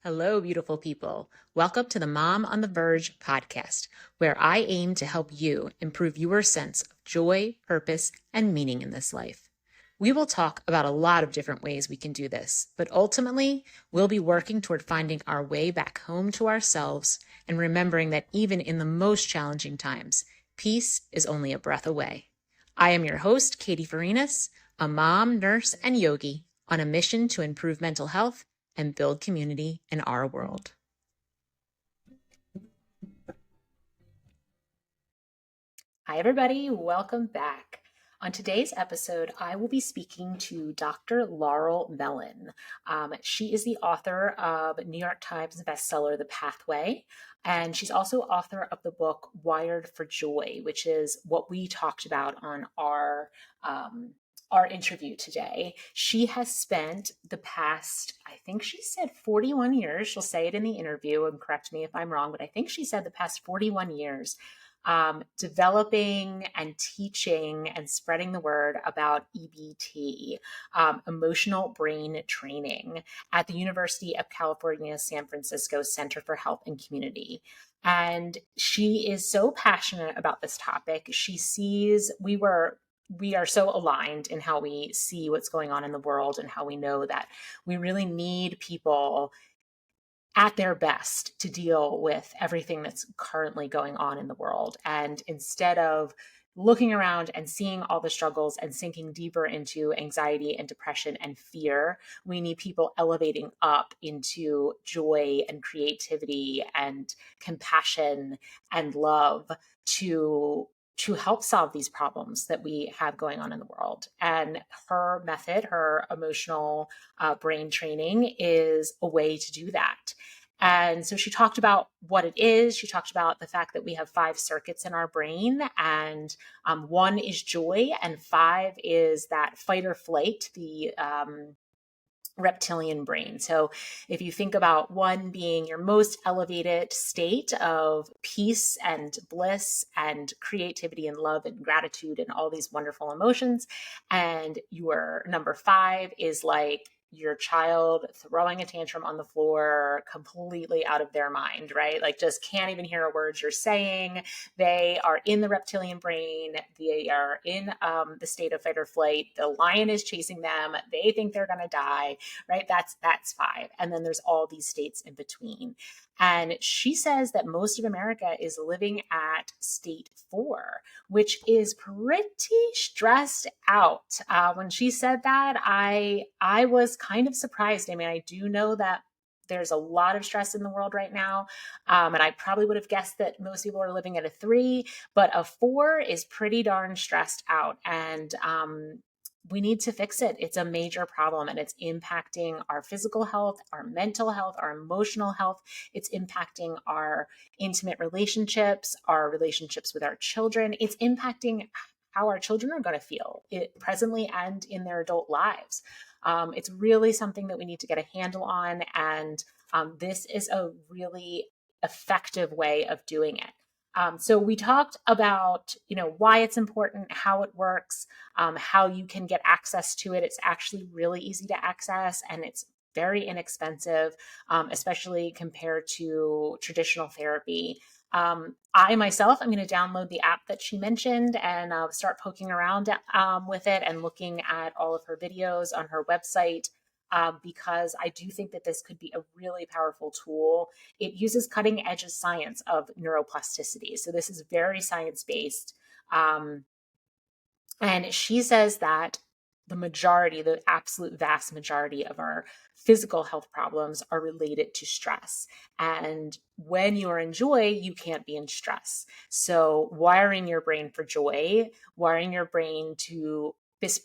Hello, beautiful people. Welcome to the Mom on the Verge podcast, where I aim to help you improve your sense of joy, purpose, and meaning in this life. We will talk about a lot of different ways we can do this, but ultimately, we'll be working toward finding our way back home to ourselves and remembering that even in the most challenging times, peace is only a breath away. I am your host, Katie Farinas, a mom, nurse, and yogi on a mission to improve mental health and build community in our world. Hi, everybody. Welcome back. On today's episode, I will be speaking to Dr. Laurel Mellin. She is the author of New York Times bestseller, The Pathway, and she's also author of the book Wired for Joy, which is what we talked about on our interview today. She has spent the past, I think she said 41 years. She'll say it in the interview and correct me if I'm wrong, but I think she said the past 41 years developing and teaching and spreading the word about EBT, emotional brain training, at the University of California, San Francisco Center for Health and Community. And she is so passionate about this topic. She sees, we are so aligned in how we see what's going on in the world and how we know that we really need people at their best to deal with everything that's currently going on in the world. And instead of looking around and seeing all the struggles and sinking deeper into anxiety and depression and fear, we need people elevating up into joy and creativity and compassion and love to help solve these problems that we have going on in the world. And her method, her emotional brain training, is a way to do that. And so she talked about what it is. She talked about the fact that we have 5 circuits in our brain, and 1 is joy, and 5 is that fight or flight, the reptilian brain. So if you think about 1 being your most elevated state of peace and bliss and creativity and love and gratitude and all these wonderful emotions, and your number 5 is like your child throwing a tantrum on the floor, completely out of their mind, right? Like just can't even hear a word you're saying. They are in the reptilian brain. They are in the state of fight or flight. The lion is chasing them. They think they're going to die, right? That's 5. And then there's all these states in between. And she says that most of America is living at state 4, which is pretty stressed out. When she said that, I was kind of surprised. I mean, I do know that there's a lot of stress in the world right now. And I probably would have guessed that most people are living at a 3, but a 4 is pretty darn stressed out. And we need to fix it. It's a major problem, and it's impacting our physical health, our mental health, our emotional health. It's impacting our intimate relationships, our relationships with our children. It's impacting how our children are going to feel presently and in their adult lives. It's really something that we need to get a handle on. And this is a really effective way of doing it. So we talked about, why it's important, how it works, how you can get access to it. It's actually really easy to access, and it's very inexpensive, especially compared to traditional therapy. I myself, I'm going to download the app that she mentioned and start poking around with it and looking at all of her videos on her website. Because I do think that this could be a really powerful tool. It uses cutting edge science of neuroplasticity. So this is very science-based. And she says that the absolute vast majority of our physical health problems are related to stress. And when you are in joy, you can't be in stress. So wiring your brain for joy, wiring your brain to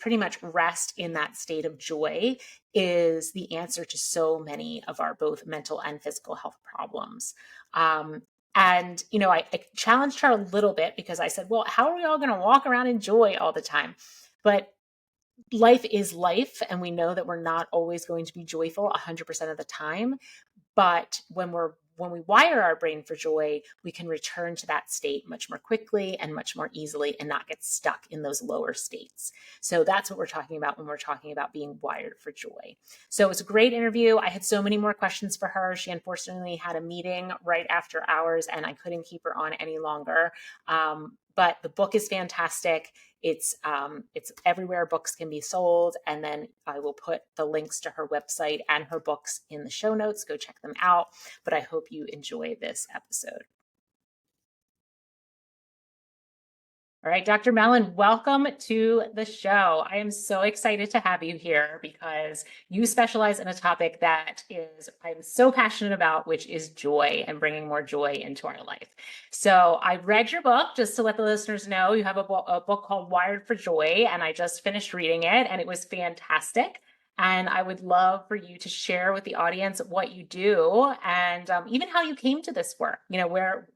pretty much rest in that state of joy is the answer to so many of our both mental and physical health problems. And, I challenged her a little bit because I said, well, how are we all going to walk around in joy all the time? But life is life, and we know that we're not always going to be joyful 100% of the time. But when we're when we wire our brain for joy, we can return to that state much more quickly and much more easily and not get stuck in those lower states. So that's what we're talking about when we're talking about being wired for joy. So it was a great interview. I had so many more questions for her. She unfortunately had a meeting right after hours and I couldn't keep her on any longer. But the book is fantastic. It's everywhere books can be sold. And then I will put the links to her website and her books in the show notes. Go check them out. But I hope you enjoy this episode. All right, Dr. Mellin, welcome to the show. I am so excited to have you here because you specialize in a topic that I'm so passionate about, which is joy and bringing more joy into our life. So I read your book, just to let the listeners know. You have a book called Wired for Joy, and I just finished reading it, and it was fantastic. And I would love for you to share with the audience what you do and even how you came to this work,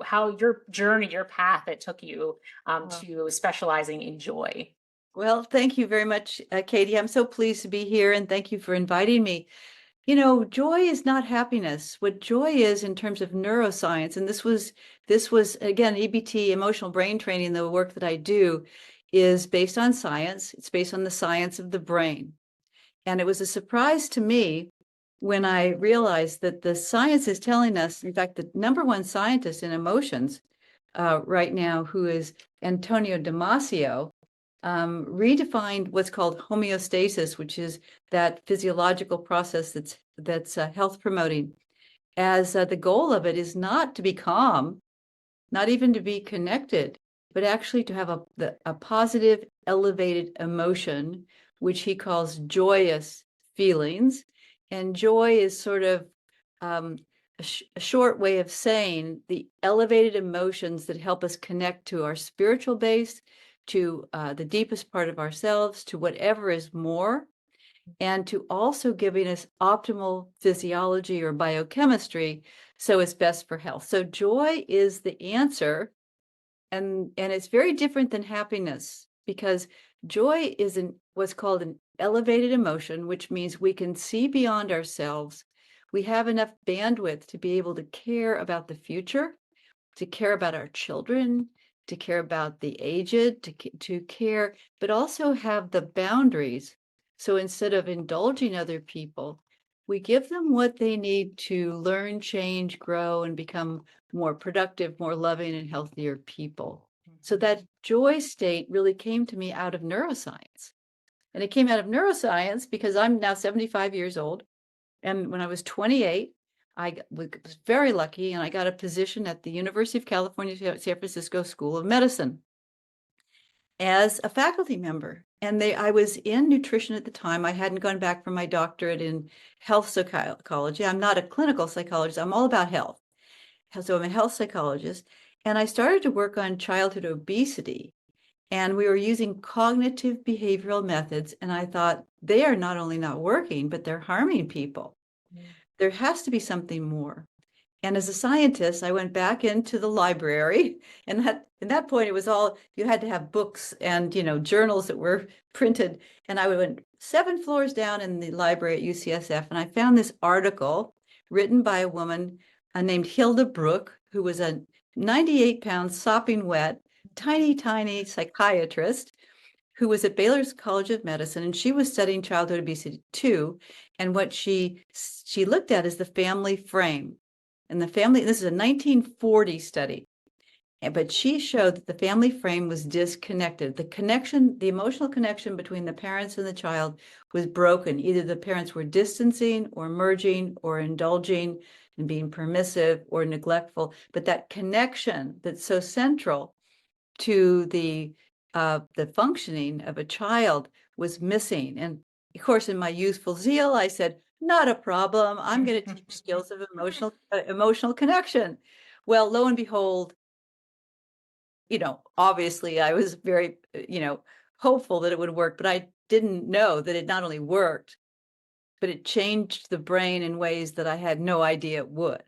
how your journey, your path that took you to specializing in joy. Well, thank you very much, Katie. I'm so pleased to be here and thank you for inviting me. You know, joy is not happiness. What joy is in terms of neuroscience, and this was again, EBT, emotional brain training, the work that I do is based on science. It's based on the science of the brain. And it was a surprise to me when I realized that the science is telling us, in fact, the number one scientist in emotions right now, who is Antonio Damasio, redefined what's called homeostasis, which is that physiological process that's health promoting, as the goal of it is not to be calm, not even to be connected, but actually to have a positive, elevated emotion, which he calls joyous feelings. And joy is sort of a short way of saying the elevated emotions that help us connect to our spiritual base, to the deepest part of ourselves, to whatever is more, and to also giving us optimal physiology or biochemistry so it's best for health. So joy is the answer, and it's very different than happiness, because joy is what's called an elevated emotion, which means we can see beyond ourselves. We have enough bandwidth to be able to care about the future, to care about our children, to care about the aged, to care, but also have the boundaries. So instead of indulging other people, we give them what they need to learn, change, grow, and become more productive, more loving, and healthier people. So that joy state really came to me out of neuroscience. And it came out of neuroscience because I'm now 75 years old. And when I was 28, I was very lucky and I got a position at the University of California, San Francisco School of Medicine as a faculty member. And I was in nutrition at the time. I hadn't gone back for my doctorate in health psychology. I'm not a clinical psychologist. I'm all about health. So I'm a health psychologist. And I started to work on childhood obesity. And we were using cognitive behavioral methods. And I thought, they are not only not working, but they're harming people. There has to be something more. And as a scientist, I went back into the library, and at that point, it was all, you had to have books and, journals that were printed. And I went 7 floors down in the library at UCSF, and I found this article written by a woman named Hilda Brooke, who was a 98-pound sopping wet, tiny psychiatrist who was at Baylor's College of Medicine, and she was studying childhood obesity too. And what she looked at is the family frame. And this is a 1940 study, but she showed that the family frame was disconnected. The emotional connection between the parents and the child was broken. Either the parents were distancing or merging or indulging and being permissive or neglectful. But that connection that's so central to the functioning of a child was missing. And of course, in my youthful zeal, I said, not a problem. I'm going to teach skills of emotional connection. Well, lo and behold, obviously I was very, hopeful that it would work, but I didn't know that it not only worked, but it changed the brain in ways that I had no idea it would.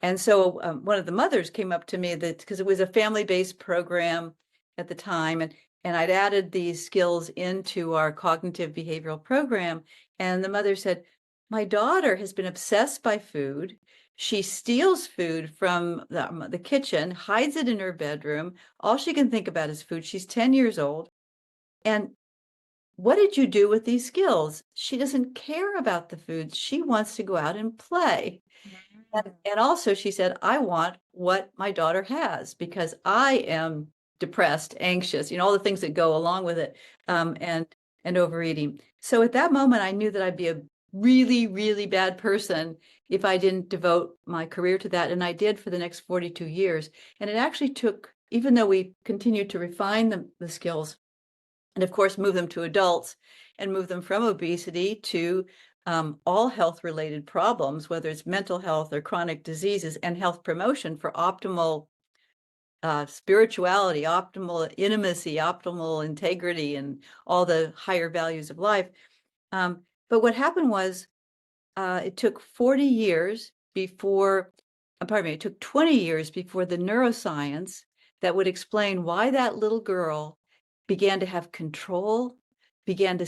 And so one of the mothers came up to me because it was a family-based program at the time, and I'd added these skills into our cognitive behavioral program. And the mother said, my daughter has been obsessed by food. She steals food from the kitchen, hides it in her bedroom. All she can think about is food. She's 10 years old. And what did you do with these skills? She doesn't care about the food. She wants to go out and play. And also she said, I want what my daughter has because I am depressed, anxious, all the things that go along with it, and overeating. So at that moment, I knew that I'd be a really, really bad person if I didn't devote my career to that. And I did for the next 42 years. And it actually took, even though we continued to refine the skills, and of course move them to adults and move them from obesity to all health related problems, whether it's mental health or chronic diseases, and health promotion for optimal spirituality, optimal intimacy, optimal integrity, and all the higher values of life. But what happened was it took 40 years before, pardon me, it took 20 years before the neuroscience that would explain why that little girl began to have control, began to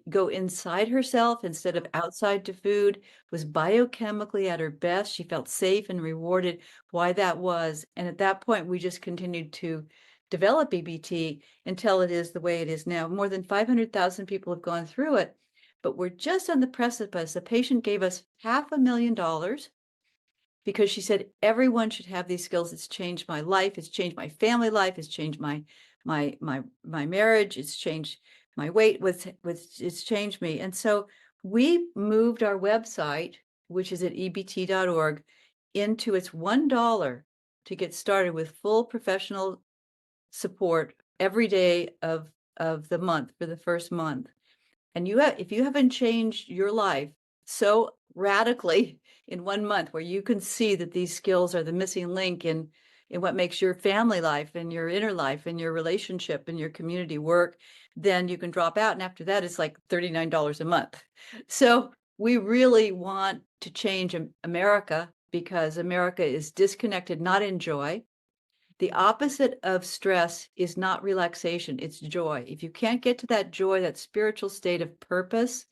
go inside herself instead of outside to food, was biochemically at her best. She felt safe and rewarded, why that was. And at that point, we just continued to develop EBT until it is the way it is now. More than 500,000 people have gone through it, but we're just on the precipice. The patient gave us $500,000 because she said everyone should have these skills. It's changed my life. It's changed my family life. It's changed my marriage. It's changed my weight. It's changed me. And so we moved our website, which is at ebt.org, into its $1 to get started with full professional support every day of the month for the first month. And if you haven't changed your life so radically in 1 month, where you can see that these skills are the missing link in what makes your family life and your inner life and your relationship and your community work, then you can drop out. And after that, it's like $39 a month. So we really want to change America, because America is disconnected, not in joy. The opposite of stress is not relaxation, it's joy. If you can't get to that joy, that spiritual state of purpose,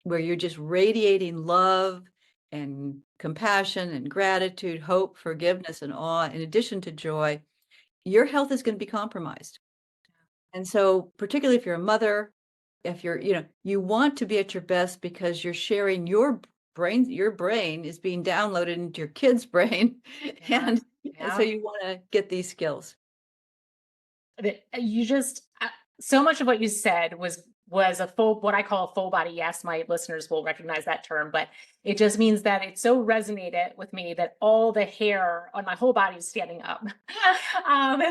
where you're just radiating love and compassion and gratitude, hope, forgiveness, and awe, in addition to joy, your health is going to be compromised. And so, particularly if you're a mother, if you're, you want to be at your best because you're sharing your brain is being downloaded into your kid's brain. Yeah. And so you want to get these skills. You just so much of what you said was a full, what I call a full body yes. My listeners will recognize that term, but it just means that it so resonated with me that all the hair on my whole body is standing up.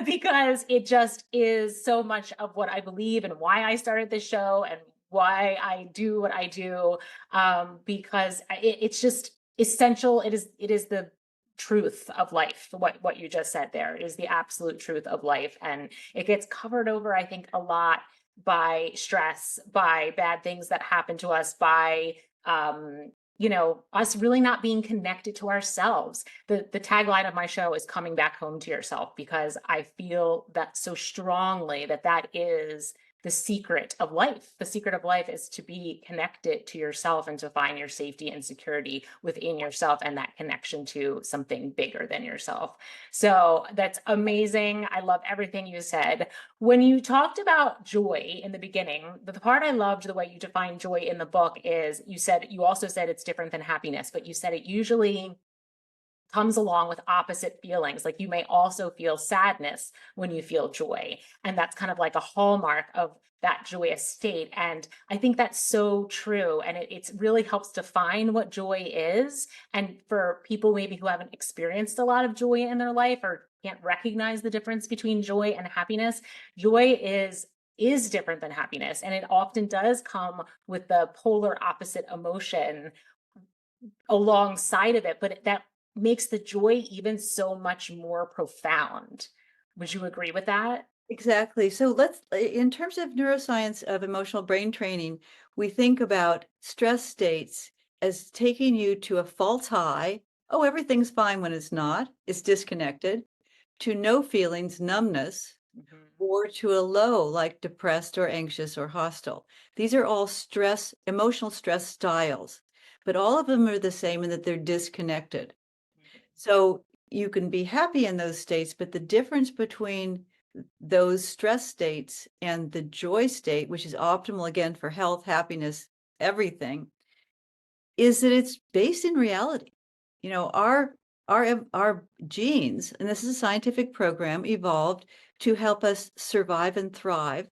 Because it just is so much of what I believe and why I started this show and why I do what I do. Because it's just essential. It is the truth of life. What you just said there is the absolute truth of life. And it gets covered over, I think, a lot by stress, by bad things that happen to us, by us really not being connected to ourselves. The tagline of my show is coming back home to yourself, because I feel that so strongly that is the secret of life. The secret of life is to be connected to yourself and to find your safety and security within yourself, and that connection to something bigger than yourself. So that's amazing. I love everything you said. When you talked about joy in the beginning, the part I loved, the way you define joy in the book, is you also said it's different than happiness, but you said it usually comes along with opposite feelings. Like you may also feel sadness when you feel joy. And that's kind of like a hallmark of that joyous state. And I think that's so true. And it really helps define what joy is. And for people maybe who haven't experienced a lot of joy in their life or can't recognize the difference between joy and happiness, joy is different than happiness. And it often does come with the polar opposite emotion alongside of it, but that makes the joy even so much more profound. Would you agree with that? Exactly. So in terms of neuroscience of emotional brain training, we think about stress states as taking you to a false high. Oh, everything's fine when it's not. It's disconnected. To no feelings, numbness, or to a low, like depressed or anxious or hostile. These are all emotional stress styles. but all of them are the same in that they're disconnected. So you can be happy in those states, but the difference between those stress states and the joy state, which is optimal again for health, happiness, everything, is that it's based in reality. You know, our genes, and this is a scientific program, evolved to help us survive and thrive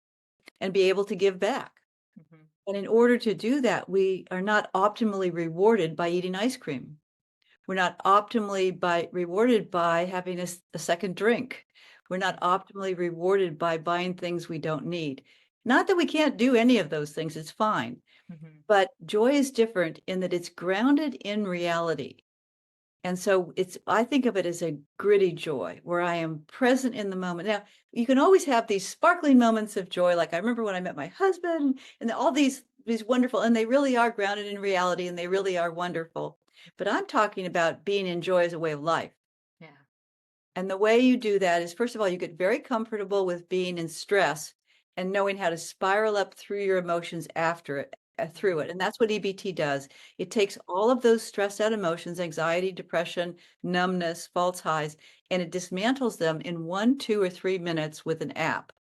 and be able to give back. Mhm. And in order to do that, we are not optimally rewarded by eating ice cream. We're not optimally by rewarded by having a second drink. We're not optimally rewarded by buying things we don't need. Not that we can't do any of those things, it's fine. Mhm. But joy is different in that it's grounded in reality. And so I think of it as a gritty joy where I am present in the moment. Now, you can always have these sparkling moments of joy. Like I remember when I met my husband and all these wonderful, and they really are grounded in reality and they really are wonderful. But I'm talking about being in joy as a way of life. Yeah. And the way you do that is, first of all, you get very comfortable with being in stress and knowing how to spiral up through your emotions after it, through it. And that's what EBT does. It takes all of those stressed out emotions, anxiety, depression, numbness, false highs, and it dismantles them in 1, 2, or 3 minutes with an app.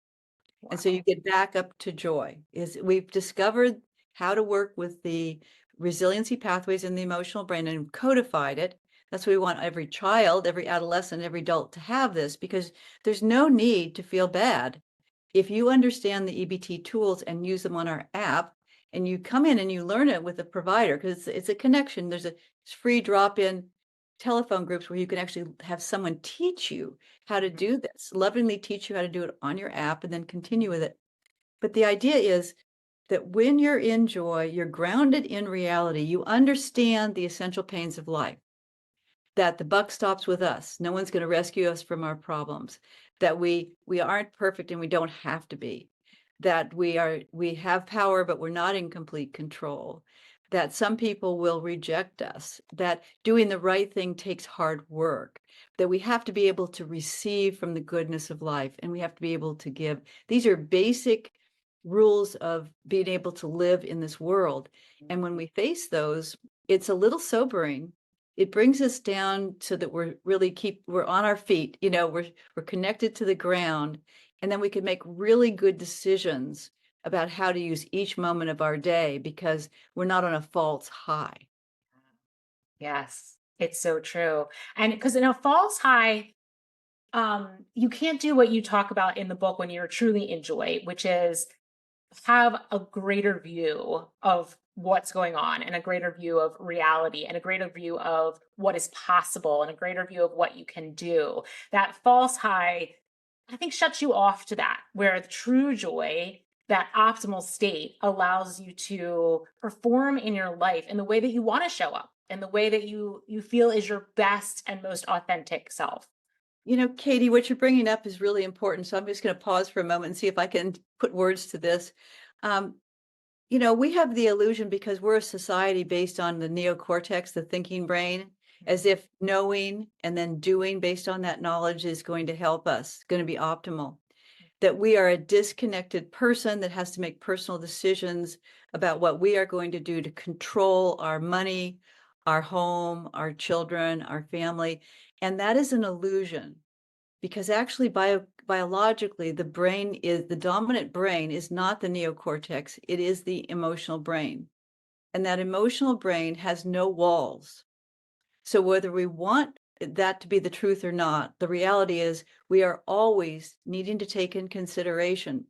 And so you Wow. get back up to joy. Is we've discovered how to work with the resiliency pathways in the emotional brain and codified it. That's what we want every child, every adolescent, every adult to have this, because there's no need to feel bad. If you understand the EBT tools and use them on our app, and you come in and you learn it with a provider, because it's a connection. There's a free drop-in telephone groups where you can actually have someone teach you how to Mhm. do this, lovingly teach you how to do it on your app and then continue with it. But the idea is that when you're in joy, you're grounded in reality. You understand the essential pains of life, that the buck stops with us. No one's going to rescue us from our problems, that we aren't perfect and we don't have to be, that we have power, but we're not in complete control, that some people will reject us, that doing the right thing takes hard work, that we have to be able to receive from the goodness of life and we have to be able to give. These are basic rules of being able to live in this world. And when we face those, it's a little sobering. It brings us down so that we're on our feet, we're connected to the ground, and then we can make really good decisions about how to use each moment of our day because we're not on a false high. Yes, it's so true. And because in a false high, you can't do what you talk about in the book when you're truly in joy, which is have a greater view of what's going on and a greater view of reality and a greater view of what is possible and a greater view of what you can do. That false high, I think, shuts you off to that, where the true joy, that optimal state, allows you to perform in your life in the way that you want to show up, in the way that you feel is your best and most authentic self. Katie, what you're bringing up is really important. So I'm just going to pause for a moment and see if I can put words to this. Um, we have the illusion because we're a society based on the neocortex, the thinking brain, as if knowing and then doing based on that knowledge is going to help us, going to be optimal. That we are a disconnected person that has to make personal decisions about what we are going to do to control our money, our home, our children, our family. And that is an illusion because actually biologically the dominant brain is not the neocortex, it is the emotional brain. And that emotional brain has no walls. So whether we want that to be the truth or not, the reality is we are always needing to take in consideration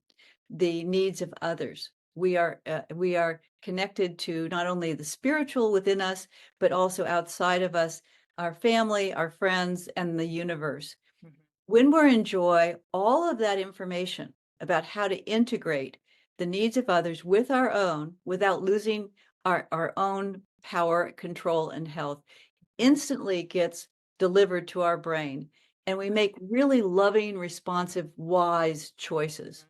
the needs of others. We are connected to not only the spiritual within us, but also outside of us, our family, our friends, and the universe. Mhm. When we're in joy, all of that information about how to integrate the needs of others with our own without losing our own power, control, and health instantly gets delivered to our brain. And we make really loving, responsive, wise choices.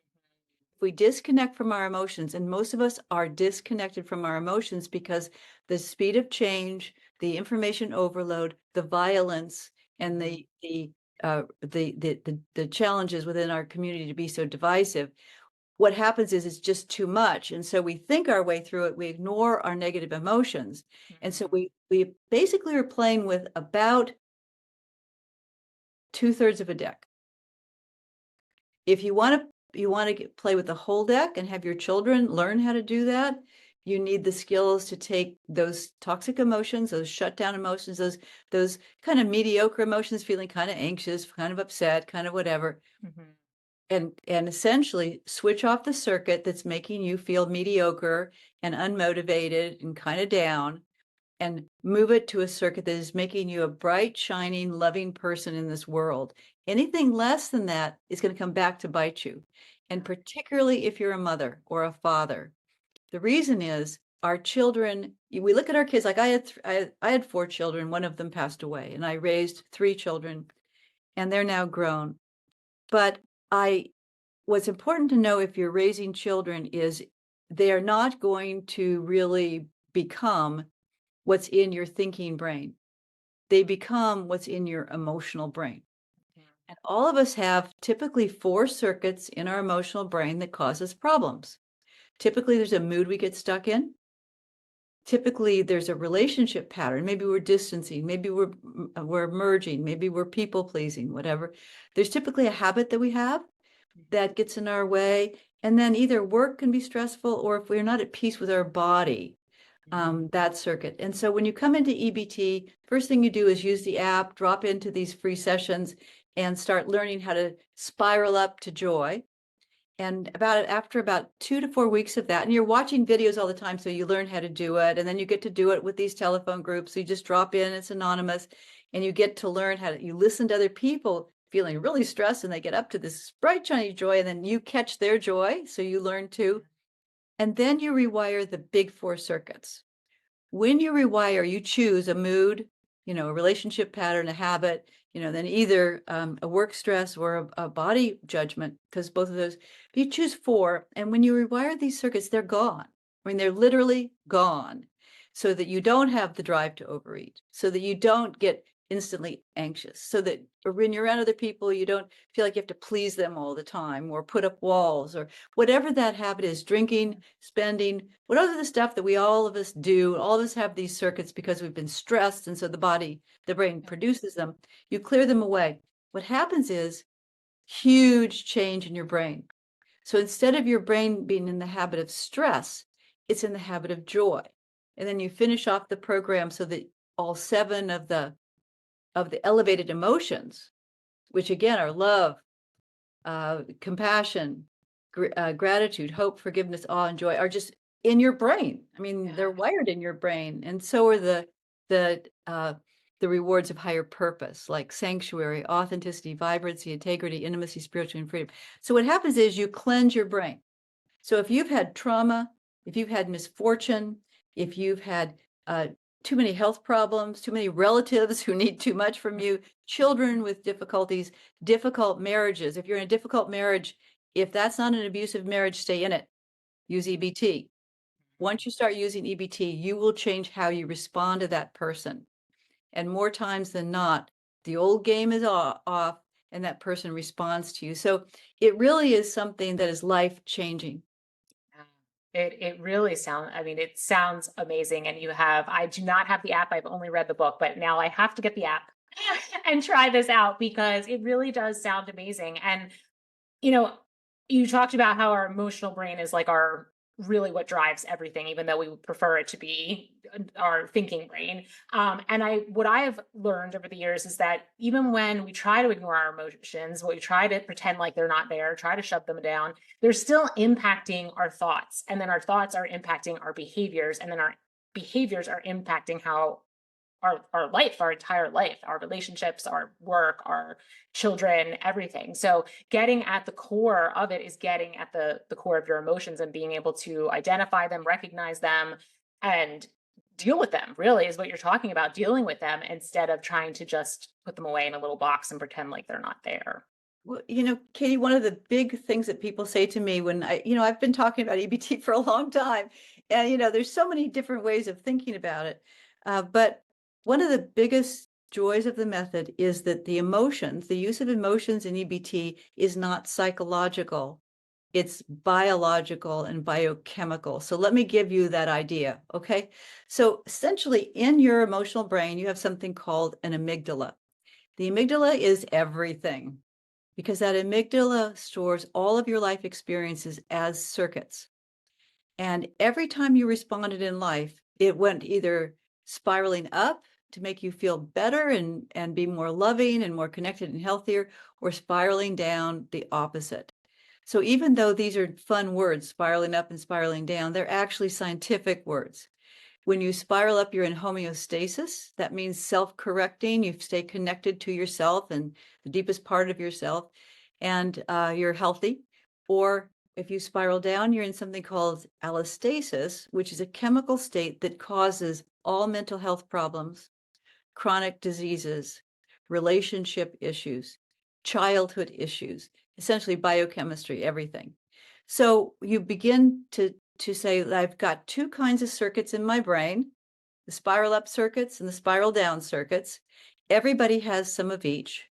If we disconnect from our emotions, and most of us are disconnected from our emotions because the speed of change, the information overload, the violence, and Mhm. the challenges within our community to be so divisive, what happens is it's just too much. And so we think our way through it. We ignore our negative emotions. And so we basically are playing with about 2/3 of a deck. If you want to play with the whole deck and have your children learn how to do that, you need the skills to take those toxic emotions, those shutdown emotions, those kind of mediocre emotions, feeling kind of anxious, kind of upset, kind of whatever, Mhm. and essentially switch off the circuit that's making you feel mediocre and unmotivated and kind of down, and move it to a circuit that is making you a bright, shining, loving person in this world. Anything less than that is going to come back to bite you. And particularly if you're a mother or a father. The reason is our children, we look at our kids, like I had 4 children, one of them passed away, and I raised 3 children, and they're now grown. But I what's important to know if you're raising children is they are not going to really become what's in your thinking brain. They become what's in your emotional brain. And all of us have typically 4 circuits in our emotional brain that causes problems. Typically, there's a mood we get stuck in. Typically, there's a relationship pattern. Maybe we're distancing, maybe we're merging, maybe we're people pleasing, whatever. There's typically a habit that we have that gets in our way. And then either work can be stressful, or if we're not at peace with our body, that circuit. And so when you come into EBT, first thing you do is use the app, drop into these free sessions, and start learning how to spiral up to joy. And after about 2 to 4 weeks of that, and you're watching videos all the time, so you learn how to do it, and then you get to do it with these telephone groups. So you just drop in, it's anonymous, and you get to learn you listen to other people feeling really stressed, and they get up to this bright, shiny joy, and then you catch their joy, so you learn too. And then you rewire the big 4 circuits. When you rewire, you choose a mood, a relationship pattern, a habit, then either a work stress or a body judgment, because both of those, you choose 4. And when you rewire these circuits, they're gone. I mean, they're literally gone, so that you don't have the drive to overeat, so that you don't get instantly anxious, so that when you're around other people, you don't feel like you have to please them all the time or put up walls or whatever that habit is, drinking, spending, whatever the stuff that all of us do. All of us have these circuits because we've been stressed. And so the brain produces them. You clear them away. What happens is huge change in your brain. So instead of your brain being in the habit of stress, it's in the habit of joy. And then you finish off the program so that all 7 of the elevated emotions, which again are love, compassion, gratitude, hope, forgiveness, awe, and joy, are just in your brain. I mean, they're wired in your brain, and so are the uh, the rewards of higher purpose, like sanctuary, authenticity, vibrancy, integrity, intimacy, spirituality, and freedom. So what happens is you cleanse your brain. So if you've had trauma, if you've had misfortune, if you've had too many health problems, too many relatives who need too much from you, children with difficulties, difficult marriages. If you're in a difficult marriage, if that's not an abusive marriage, stay in it. Use EBT. Once you start using EBT, you will change how you respond to that person. And more times than not, the old game is off and that person responds to you. So it really is something that is life changing. It really sounds, I mean, it sounds amazing. And I do not have the app. I've only read the book, but now I have to get the app and try this out because it really does sound amazing. And, you know, you talked about how our emotional brain is like our really what drives everything, even though we would prefer it to be our thinking brain. And what I have learned over the years is that even when we try to ignore our emotions, we try to pretend like they're not there, try to shut them down, they're still impacting our thoughts. And then our thoughts are impacting our behaviors. And then our behaviors are impacting how our life, our entire life, our relationships, our work, our children, everything. So getting at the core of it is getting at the core of your emotions and being able to identify them, recognize them, and deal with them, really is what you're talking about, dealing with them instead of trying to just put them away in a little box and pretend like they're not there. Well, Katie, one of the big things that people say to me when I've been talking about EBT for a long time, and there's so many different ways of thinking about it. But one of the biggest joys of the method is that the use of emotions in EBT is not psychological. It's biological and biochemical. So let me give you that idea, okay? So essentially, in your emotional brain, you have something called an amygdala. The amygdala is everything because that amygdala stores all of your life experiences as circuits. And every time you responded in life, it went either spiraling up to make you feel better and be more loving and more connected and healthier, or spiraling down the opposite. So even though these are fun words, spiraling up and spiraling down, they're actually scientific words. When you spiral up, you're in homeostasis. That means self-correcting. You stay connected to yourself and the deepest part of yourself, and you're healthy. Or if you spiral down, you're in something called allostasis, which is a chemical state that causes all mental health problems, chronic diseases, relationship issues, childhood issues, essentially biochemistry, everything. So you begin to say, I've got two kinds of circuits in my brain, the spiral up circuits and the spiral down circuits. Everybody has some of each.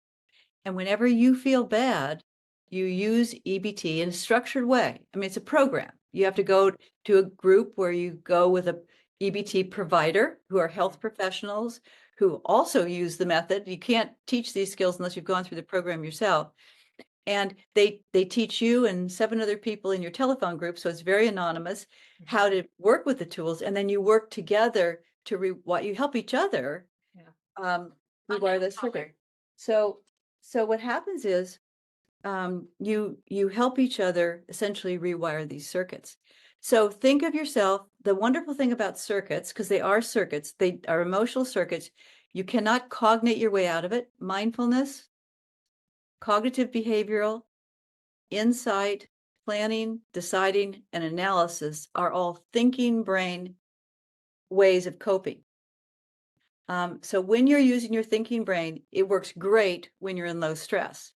And whenever you feel bad, you use EBT in a structured way. I mean, it's a program. You have to go to a group where you go with a EBT provider who are health professionals who also use the method. You can't teach these skills unless you've gone through the program yourself. And they teach you and 7 other people in your telephone group, so it's very anonymous, how to work with the tools. And then you work together to what you help each other rewire this circuit. So what happens is you help each other essentially rewire these circuits. So think of yourself, the wonderful thing about circuits, because they are circuits, they are emotional circuits. You cannot cognate your way out of it. Mindfulness, cognitive behavioral, insight, planning, deciding, and analysis are all thinking brain ways of coping. So when you're using your thinking brain, it works great when you're in low stress.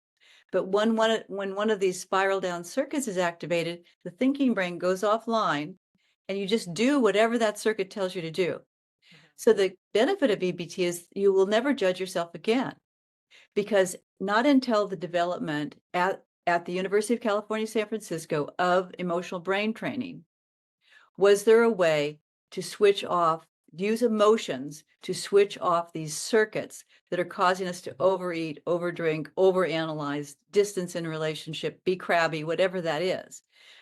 But when one of these spiral down circuits is activated, the thinking brain goes offline and you just do whatever that circuit tells you to do. So the benefit of EBT is you will never judge yourself again, because not until the development at the University of California, San Francisco of emotional brain training was there a way to switch off, use emotions to switch off these circuits that are causing us to overeat, overdrink, overanalyze, distance in relationship, be crabby, whatever that is.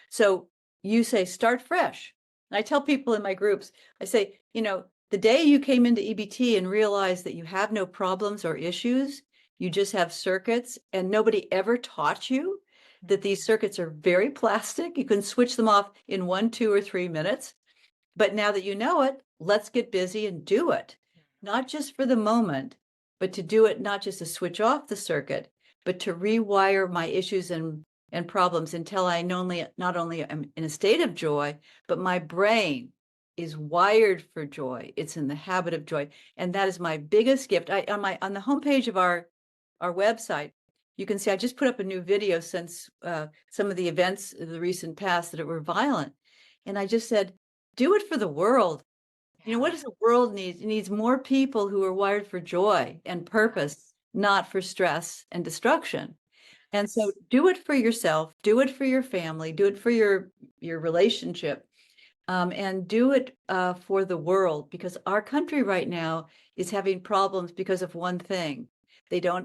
So you say, start fresh. And I tell people in my groups, I say, the day you came into EBT and realized that you have no problems or issues, you just have circuits, and nobody ever taught you that these circuits are very plastic. You can switch them off in 1, 2, or 3 minutes. But now that you know it, let's get busy and do it. Not just for the moment, but to do it not just to switch off the circuit, but to rewire my issues and problems until I not only am in a state of joy, but my brain is wired for joy. It's in the habit of joy. And that is my biggest gift. On the homepage of our website, you can see I just put up a new video since some of the events of the recent past that were violent. And I just said, do it for the world. What does the world need? It needs more people who are wired for joy and purpose, not for stress and destruction. And so do it for yourself, do it for your family, do it for your relationship, and do it for the world, because our country right now is having problems because of one thing.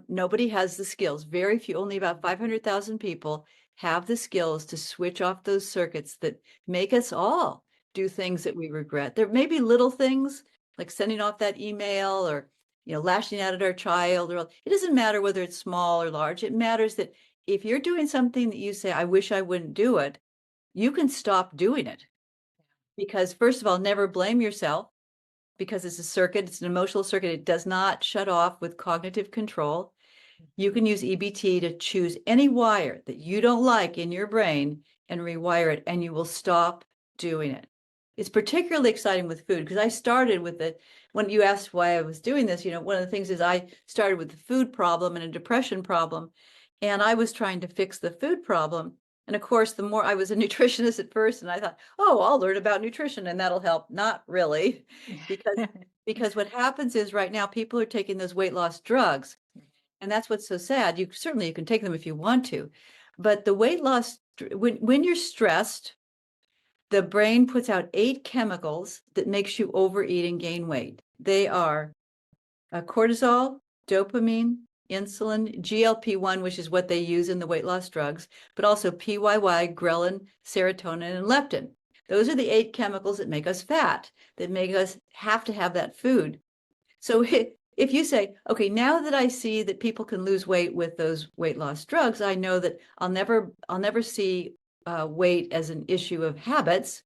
Nobody has the skills. Very few, only about 500,000 people have the skills to switch off those circuits that make us all do things that we regret. There may be little things like sending off that email or, lashing out at our child, or it doesn't matter whether it's small or large. It matters that if you're doing something that you say, I wish I wouldn't do it, you can stop doing it. Because first of all, never blame yourself, because it's a circuit, it's an emotional circuit. It does not shut off with cognitive control. You can use EBT to choose any wire that you don't like in your brain and rewire it, and you will stop doing it. It's particularly exciting with food, because I started with it. When you asked why I was doing this, one of the things is I started with the food problem and a depression problem, and I was trying to fix the food problem. And of course, the more I was a nutritionist at first, and I thought, oh, I'll learn about nutrition and that'll help. Not really, because what happens is right now people are taking those weight loss drugs. And that's what's so sad. You can take them if you want to, but the weight loss when you're stressed, the brain puts out 8 chemicals that makes you overeat and gain weight. They are cortisol, dopamine, insulin, GLP-1, which is what they use in the weight loss drugs, but also PYY, ghrelin, serotonin, and leptin. Those are the 8 chemicals that make us fat, that make us have to have that food. So if you say, okay, now that I see that people can lose weight with those weight loss drugs, I know that I'll never see weight as an issue of habits,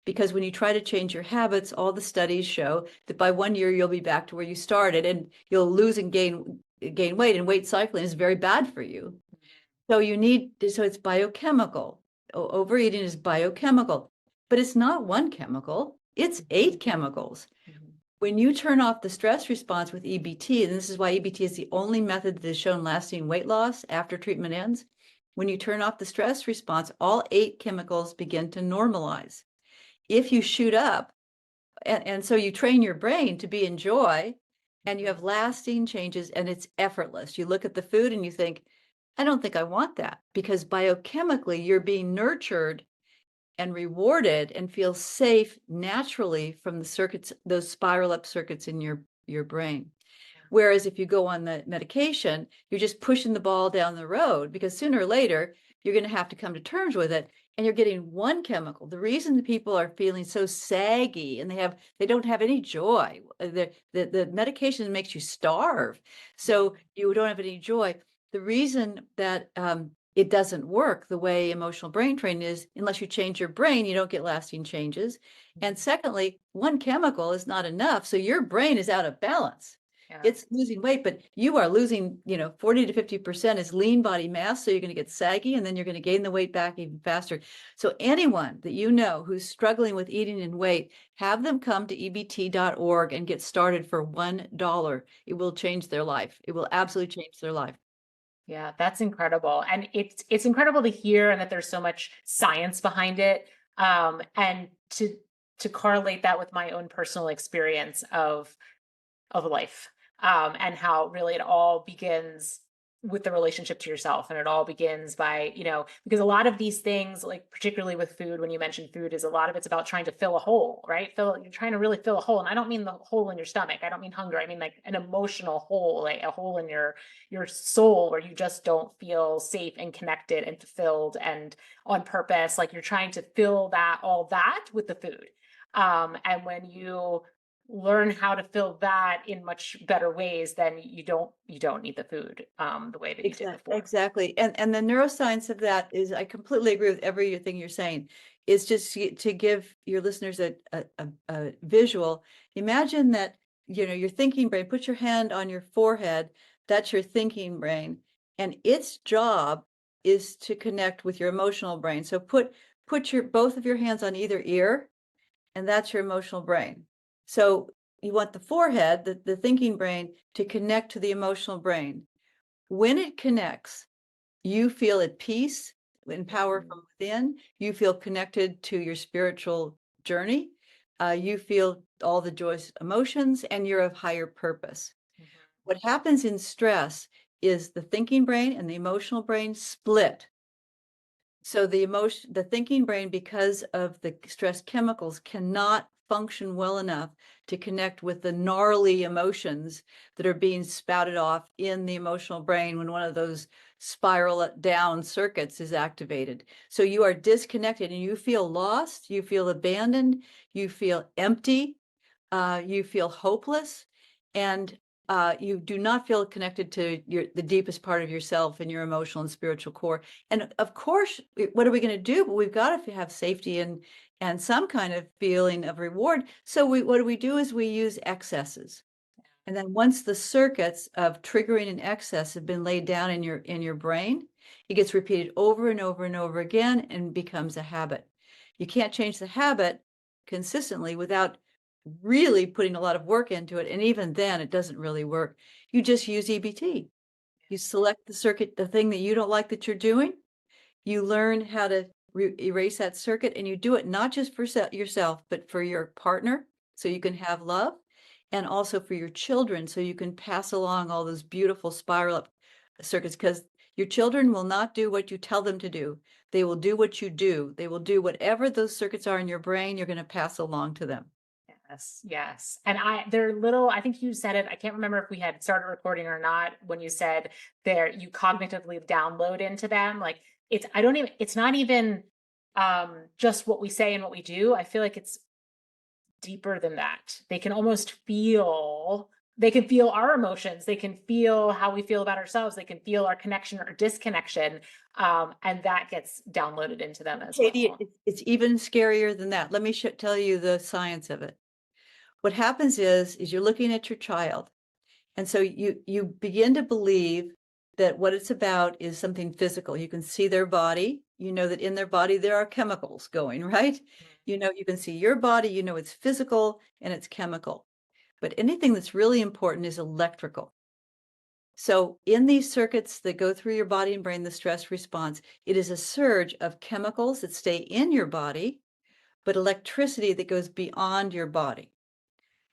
because when you try to change your habits, all the studies show that by 1 year you'll be back to where you started, and you'll lose and gain weight, and weight cycling is very bad for you. So it's biochemical. Overeating is biochemical, but it's not one chemical, it's 8 chemicals. When you turn off the stress response with EBT, and this is why EBT is the only method that has shown lasting weight loss after treatment ends, when you turn off the stress response, all 8 chemicals begin to normalize. If you shoot up, and so you train your brain to be in joy, and you have lasting changes, and it's effortless. You look at the food and you think, I don't think I want that, because biochemically you're being nurtured and rewarded and feel safe naturally from the circuits, those spiral up circuits in your brain. Whereas if you go on the medication, you're just pushing the ball down the road, because sooner or later you're going to have to come to terms with it, and you're getting one chemical. The reason people are feeling so saggy and they don't have any joy, the medication makes you starve, so you don't have any joy. The reason that it doesn't work the way emotional brain training is, unless you change your brain, you don't get lasting changes. And secondly, one chemical is not enough, so your brain is out of balance. Yeah. It's losing weight, but you are losing, 40 to 50% is lean body mass. So you're going to get saggy, and then you're going to gain the weight back even faster. So anyone that you know who's struggling with eating and weight, have them come to ebt.org and get started for $1. It will change their life. It will absolutely change their life. Yeah, that's incredible. And it's incredible to hear, and that there's so much science behind it. And to correlate that with my own personal experience of life, and how really it all begins with the relationship to yourself. And it all begins by, because a lot of these things, like particularly with food, when you mentioned food, is a lot of it's about trying to fill a hole, right? You're trying to really fill a hole. And I don't mean the hole in your stomach. I don't mean hunger. I mean like an emotional hole, like a hole in your soul, where you just don't feel safe and connected and fulfilled and on purpose. Like you're trying to fill all that with the food. And when you learn how to fill that in much better ways, then you don't need the food the way that you did before. Exactly. And the neuroscience of that is, I completely agree with everything you're saying. Is just to give your listeners a visual. Imagine that, your thinking brain, put your hand on your forehead, that's your thinking brain, and its job is to connect with your emotional brain. So put both of your hands on either ear, and that's your emotional brain. So you want the forehead, the thinking brain, to connect to the emotional brain. When it connects, you feel at peace and power from within. You feel connected to your spiritual journey. You feel all the joyous emotions, and you're of higher purpose. What happens in stress is the thinking brain and the emotional brain split. So the thinking brain, because of the stress chemicals, cannot function well enough to connect with the gnarly emotions that are being spouted off in the emotional brain when one of those spiral down circuits is activated. So you are disconnected, and you feel lost, you feel abandoned, you feel empty, you feel hopeless, and you do not feel connected to the deepest part of yourself and your emotional and spiritual core. And of course, what are we going to do? But we've got to have safety and some kind of feeling of reward. So what we do is we use excesses. And then once the circuits of triggering an excess have been laid down in your brain, it gets repeated over and over and over again and becomes a habit. You can't change the habit consistently without really putting a lot of work into it. And even then, it doesn't really work. You just use EBT. You select the circuit, the thing that you don't like that you're doing. You learn how to erase that circuit, and you do it not just for yourself, but for your partner, so you can have love, and also for your children, so you can pass along all those beautiful spiral up circuits, because your children will not do what you tell them to do. They will do what you do. They will do whatever those circuits are in your brain, you're going to pass along to them. Yes, yes. And they're little, I think you said it, I can't remember if we had started recording or not when you said there, you cognitively download into them. Like it's not even just what we say and what we do. I feel like it's deeper than that. They can feel our emotions. They can feel how we feel about ourselves. They can feel our connection or disconnection. And that gets downloaded into them as Katie, well. it's even scarier than that. Let me tell you the science of it. What happens is you're looking at your child, and so you begin to believe that what it's about is something physical. You can see their body. You know that in their body there are chemicals going, right? You know, you can see your body, you know it's physical and it's chemical. But anything that's really important is electrical. So in these circuits that go through your body and brain, the stress response, it is a surge of chemicals that stay in your body, but electricity that goes beyond your body.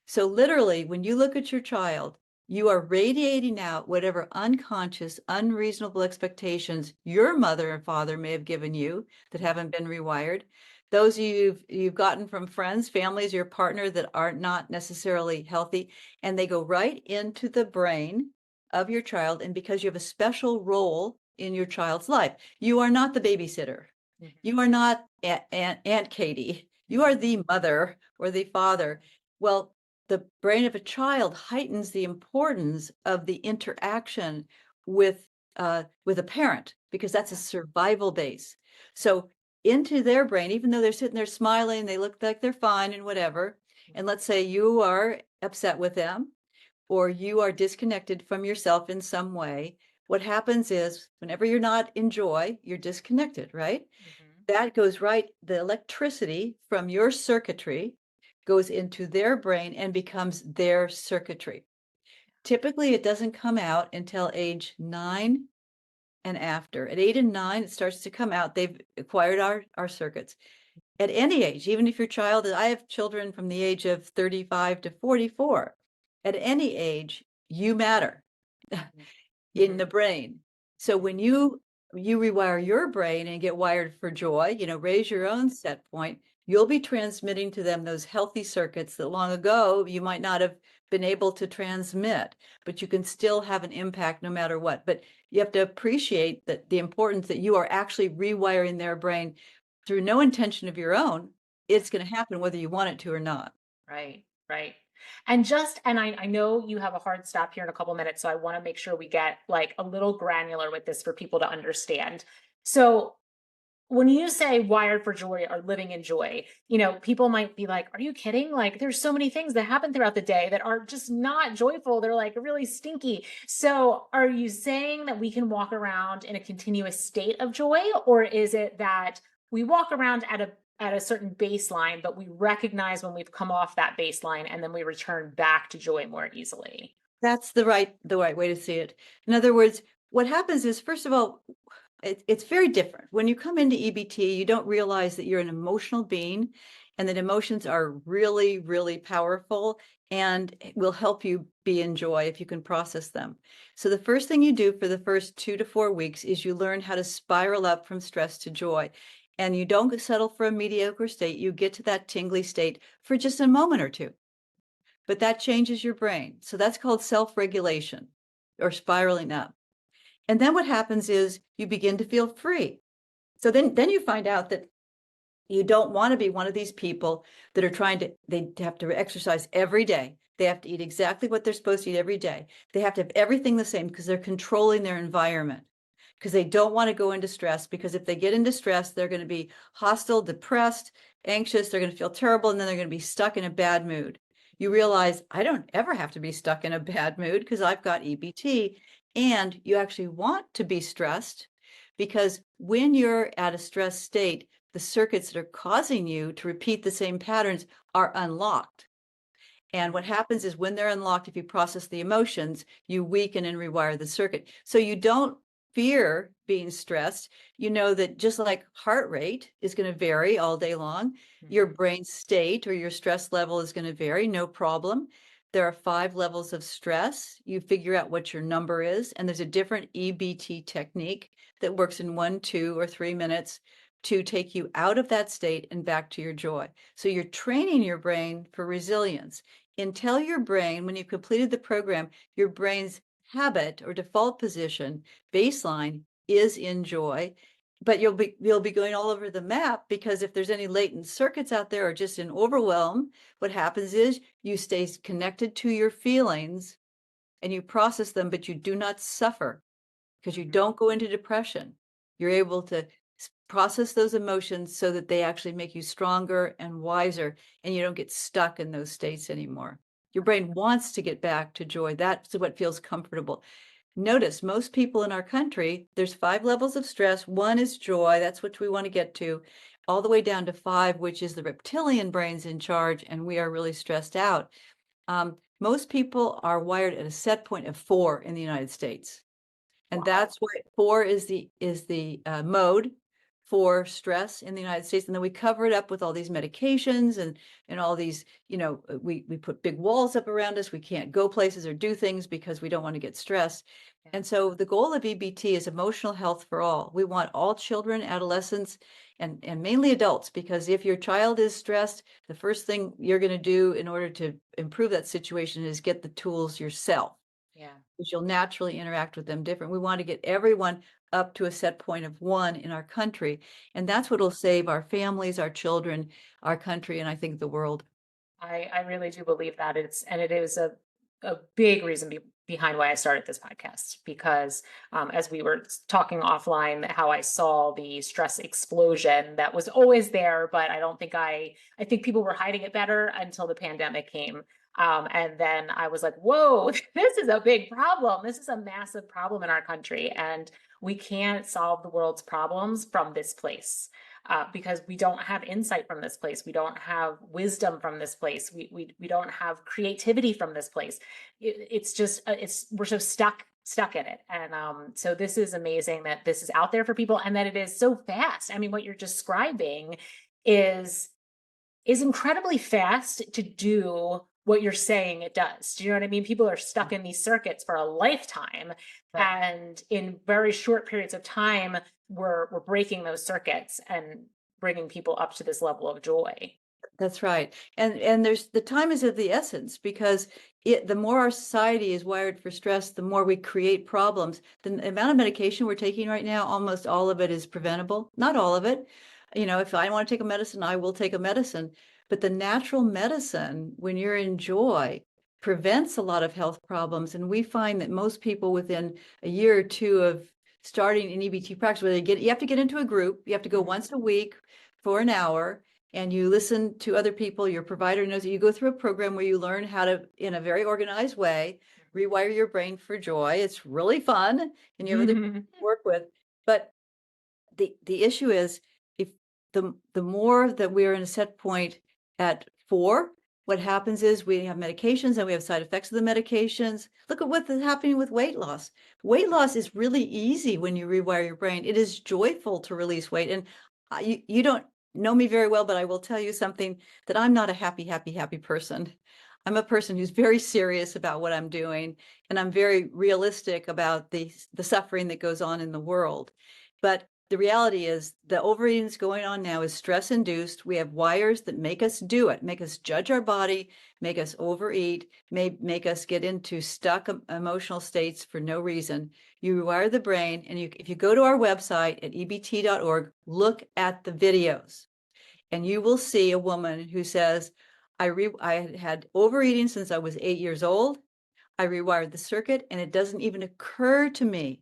So literally, when you look at your child, you are radiating out whatever unconscious, unreasonable expectations your mother and father may have given you that haven't been rewired. Those you've gotten from friends, families, your partner that are not necessarily healthy, and they go right into the brain of your child. And because you have a special role in your child's life, you are not the babysitter. Mhm. You are not Aunt Katie. You are the mother or the father. Well, the brain of a child heightens the importance of the interaction with a parent, because that's a survival base. So into their brain, even though they're sitting there smiling, they look like they're fine and whatever. And let's say you are upset with them, or you are disconnected from yourself in some way. What happens is whenever you're not in joy, you're disconnected, right? Mhm. That goes right, the electricity from your circuitry goes into their brain and becomes their circuitry. Typically, it doesn't come out until age 9 and after. At 8 and 9, it starts to come out. They've acquired our circuits. At any age, even if your child, I have children from the age of 35 to 44. At any age, you matter in the Mhm. brain. So when you rewire your brain and get wired for joy, raise your own set point, you'll be transmitting to them those healthy circuits that long ago you might not have been able to transmit, but you can still have an impact no matter what. But you have to appreciate that the importance that you are actually rewiring their brain through no intention of your own. It's going to happen whether you want it to or not. Right, right. And I know you have a hard stop here in a couple minutes, so I want to make sure we get like a little granular with this for people to understand. So when you say wired for joy or living in joy, people might be like, are you kidding? Like, there's so many things that happen throughout the day that are just not joyful. They're like really stinky. So, are you saying that we can walk around in a continuous state of joy, or is it that we walk around at a certain baseline, but we recognize when we've come off that baseline and then we return back to joy more easily? That's the right way to see it. In other words, what happens is, first of all, it's very different. When you come into EBT, you don't realize that you're an emotional being and that emotions are really, really powerful and will help you be in joy if you can process them. So the first thing you do for the first 2 to 4 weeks is you learn how to spiral up from stress to joy. And you don't settle for a mediocre state. You get to that tingly state for just a moment or two, but that changes your brain. So that's called self-regulation or spiraling up. And then what happens is you begin to feel free. So then you find out that you don't want to be one of these people that are they have to exercise every day. They have to eat exactly what they're supposed to eat every day. They have to have everything the same because they're controlling their environment, because they don't want to go into stress, because if they get into stress, they're going to be hostile, depressed, anxious, they're going to feel terrible, and then they're going to be stuck in a bad mood. You realize I don't ever have to be stuck in a bad mood because I've got EBT, and you actually want to be stressed because when you're at a stress state, the circuits that are causing you to repeat the same patterns are unlocked. And what happens is when they're unlocked, if you process the emotions, you weaken and rewire the circuit. So you don't fear being stressed. You know that just like heart rate is going to vary all day long, your Mhm. brain state or your stress level is going to vary, no problem. There are 5 levels of stress. You figure out what your number is, and there's a different EBT technique that works in 1, 2, or 3 minutes to take you out of that state and back to your joy. So you're training your brain for resilience. Until your brain, when you've completed the program, your brain's habit or default position, baseline, is in joy, but you'll be going all over the map, because if there's any latent circuits out there or just in overwhelm, what happens is you stay connected to your feelings and you process them, but you do not suffer because you Mhm. don't go into depression. You're able to process those emotions so that they actually make you stronger and wiser, and you don't get stuck in those states anymore. Your brain wants to get back to joy. That's what feels comfortable. Notice most people in our country, there's 5 levels of stress. 1 is joy. That's what we want to get to, all the way down to 5, which is the reptilian brain's in charge, and we are really stressed out. Most people are wired at a set point of 4 in the United States. And Wow. that's why 4 is the mode for stress in the United States. And then we cover it up with all these medications and all these, we put big walls up around us. We can't go places or do things because we don't want to get stressed. Yeah. And so the goal of EBT is emotional health for all. We want all children, adolescents, and mainly adults, because if your child is stressed, the first thing you're going to do in order to improve that situation is get the tools yourself, Yeah. because you'll naturally interact with them different. We want to get everyone up to a set point of 1 in our country, and that's what'll save our families, our children, our country, and I think the world. I really do believe that it is a big reason behind why I started this podcast because as we were talking offline, how I saw the stress explosion that was always there, but I think people were hiding it better until the pandemic came. And then I was like, whoa, this is a big problem. This is a massive problem in our country. And we can't solve the world's problems from this place because we don't have insight from this place. We don't have wisdom from this place. We don't have creativity from this place. It's just we're so stuck in it. And so this is amazing that this is out there for people and that it is so fast. I mean, what you're describing is is incredibly fast to do what you're saying it does. Do you know what I mean? People are stuck in these circuits for a lifetime, Right. and in very short periods of time, we're breaking those circuits and bringing people up to this level of joy. That's right. And there's the time is of the essence, because the more our society is wired for stress, the more we create problems. The amount of medication we're taking right now, almost all of it is preventable. Not all of it. If I want to take a medicine, I will take a medicine. But the natural medicine, when you're in joy, prevents a lot of health problems. And we find that most people within a year or two of starting an EBT practice, where you have to get into a group, you have to go Mhm. once a week for an hour, and you listen to other people. Your provider knows that you go through a program where you learn how to, in a very organized way, rewire your brain for joy. It's really fun, and you have other people Mhm. to work with. But the issue is, if the more that we're in a set point at 4, what happens is we have medications and we have side effects of the medications. Look at what's happening with weight loss. Weight loss is really easy when you rewire your brain. It is joyful to release weight. And you don't know me very well, but I will tell you something, that I'm not a happy, happy, happy person. I'm a person who's very serious about what I'm doing, and I'm very realistic about the suffering that goes on in the world. But the reality is, the overeating that's going on now is stress induced. We have wires that make us do it, make us judge our body, make us overeat, make us get into stuck emotional states for no reason. You rewire the brain, and if you go to our website at ebt.org, look at the videos, and you will see a woman who says, I had overeating since I was 8 years old. I rewired the circuit, and it doesn't even occur to me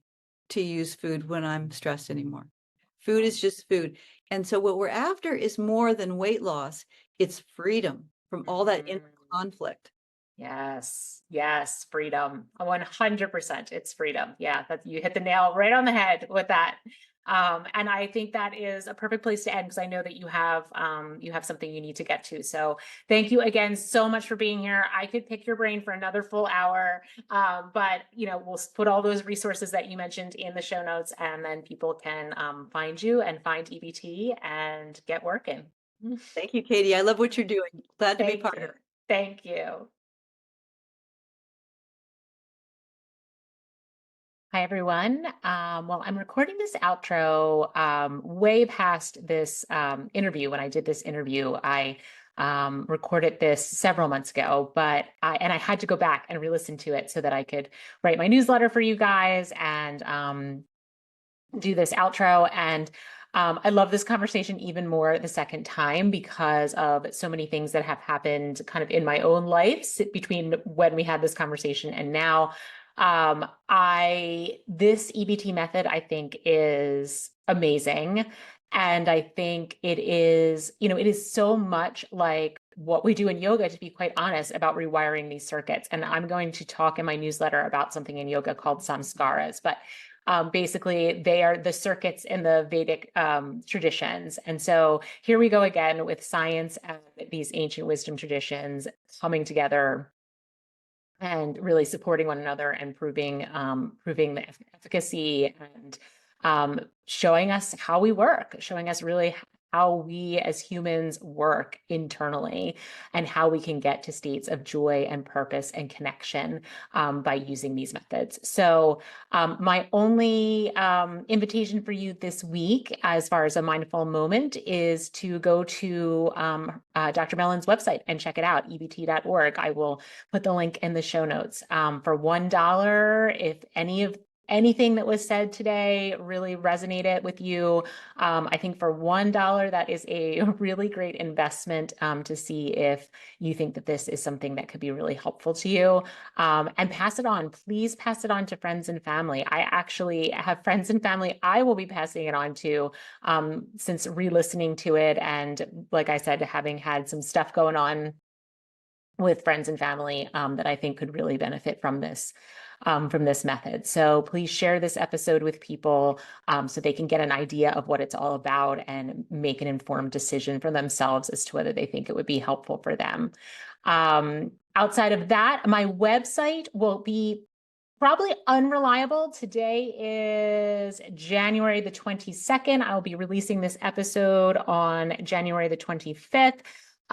to use food when I'm stressed anymore. Food is just food. And so what we're after is more than weight loss. It's freedom from all that inner Mhm. conflict. Yes, yes, freedom. 100%. It's freedom. Yeah, that you hit the nail right on the head with that. And I think that is a perfect place to end because I know that you have something you need to get to. So thank you again so much for being here. I could pick your brain for another full hour, but we'll put all those resources that you mentioned in the show notes, and then people can find you and find EBT and get working. Thank you, Katie. I love what you're doing. Glad to be Thank part of you. it. Thank you. Hi, everyone. Well, I'm recording this outro way past this interview. When I did this interview, I recorded this several months ago, but I had to go back and re-listen to it so that I could write my newsletter for you guys and do this outro. And I love this conversation even more the second time because of so many things that have happened kind of in my own life between when we had this conversation and now. This EBT method, I think, is amazing. And I think it is, it is so much like what we do in yoga, to be quite honest, about rewiring these circuits. And I'm going to talk in my newsletter about something in yoga called samskaras. But basically, they are the circuits in the Vedic traditions. And so here we go again with science and these ancient wisdom traditions coming together and really supporting one another and proving the efficacy and showing us how we work, showing us really how we as humans work internally and how we can get to states of joy and purpose and connection by using these methods. So my only invitation for you this week, as far as a mindful moment, is to go to Dr. Mellin's website and check it out, ebt.org. I will put the link in the show notes. For $1, if anything that was said today really resonated with you, I think for $1, that is a really great investment to see if you think that this is something that could be really helpful to you. And pass it on. Please pass it on to friends and family. I actually have friends and family I will be passing it on to since re-listening to it. And like I said, having had some stuff going on with friends and family that I think could really benefit from this method. So please share this episode with people so they can get an idea of what it's all about and make an informed decision for themselves as to whether they think it would be helpful for them. Outside of that, my website will be probably unreliable. Today is January the 22nd. I'll be releasing this episode on January the 25th.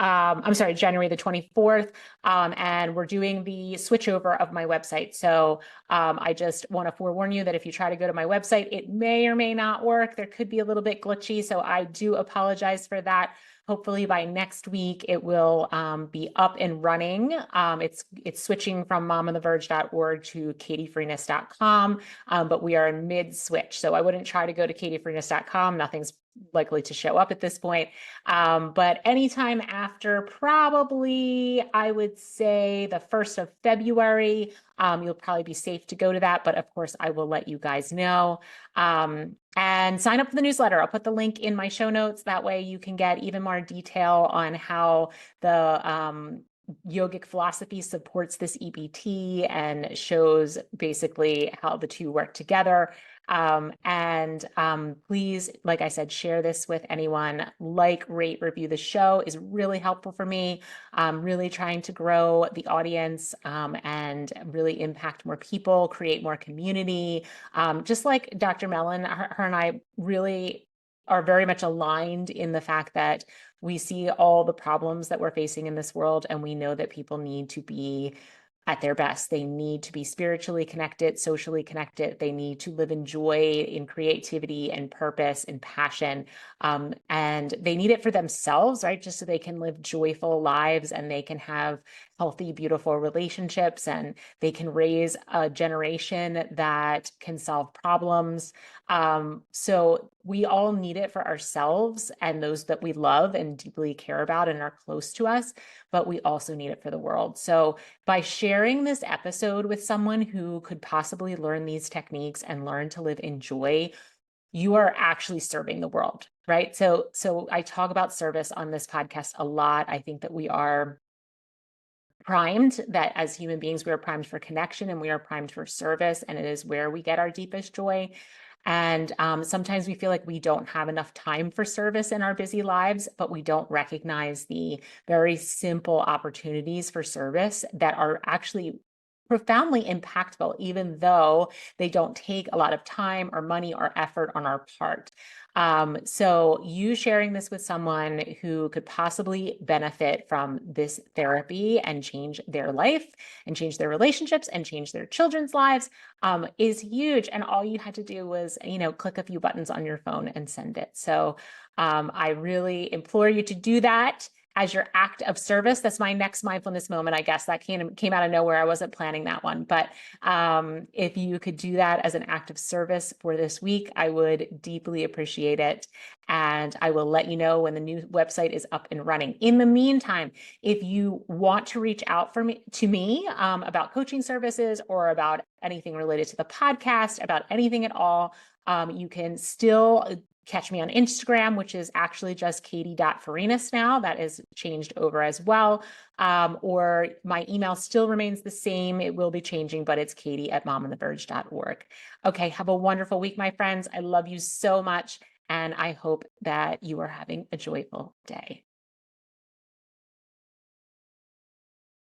I'm sorry, January the 24th. And we're doing the switchover of my website. So I just want to forewarn you that if you try to go to my website, it may or may not work. There could be a little bit glitchy. So I do apologize for that. Hopefully by next week, it will be up and running. It's switching from momontheverge.org to katiefreeness.com, but we are in mid-switch. So I wouldn't try to go to katiefreeness.com. Nothing's likely to show up at this point. But anytime after, probably, I would say the 1st of February, you'll probably be safe to go to that. But of course, I will let you guys know. And sign up for the newsletter. I'll put the link in my show notes. That way you can get even more detail on how the yogic philosophy supports this EBT and shows basically how the two work together. Please, like I said, share this with anyone. Like, rate, review the show is really helpful for me. I'm really trying to grow the audience and really impact more people, create more community. Just like Dr. Mellin, her and I really are very much aligned in the fact that we see all the problems that we're facing in this world, and we know that people need to be at their best. They need to be spiritually connected, socially connected. They need to live in joy, in creativity and purpose and passion. And they need it for themselves, right? Just so they can live joyful lives and they can have healthy, beautiful relationships and they can raise a generation that can solve problems. So we all need it for ourselves and those that we love and deeply care about and are close to us, but we also need it for the world. So by sharing this episode with someone who could possibly learn these techniques and learn to live in joy, you are actually serving the world, right? So I talk about service on this podcast a lot. I think that we are primed, that as human beings, we are primed for connection and we are primed for service, and it is where we get our deepest joy. And sometimes we feel like we don't have enough time for service in our busy lives, but we don't recognize the very simple opportunities for service that are actually profoundly impactful, even though they don't take a lot of time or money or effort on our part. So you sharing this with someone who could possibly benefit from this therapy and change their life and change their relationships and change their children's lives is huge. And all you had to do was, click a few buttons on your phone and send it. So I really implore you to do that as your act of service. That's my next mindfulness moment, I guess. That came out of nowhere. I wasn't planning that one. But if you could do that as an act of service for this week, I would deeply appreciate it. And I will let you know when the new website is up and running. In the meantime, if you want to reach out to me about coaching services or about anything related to the podcast, about anything at all, you can still catch me on Instagram, which is actually just katie.farinas now. That is changed over as well. Or my email still remains the same. It will be changing, but it's katie@momandtheverge.org. Okay, have a wonderful week, my friends. I love you so much. And I hope that you are having a joyful day.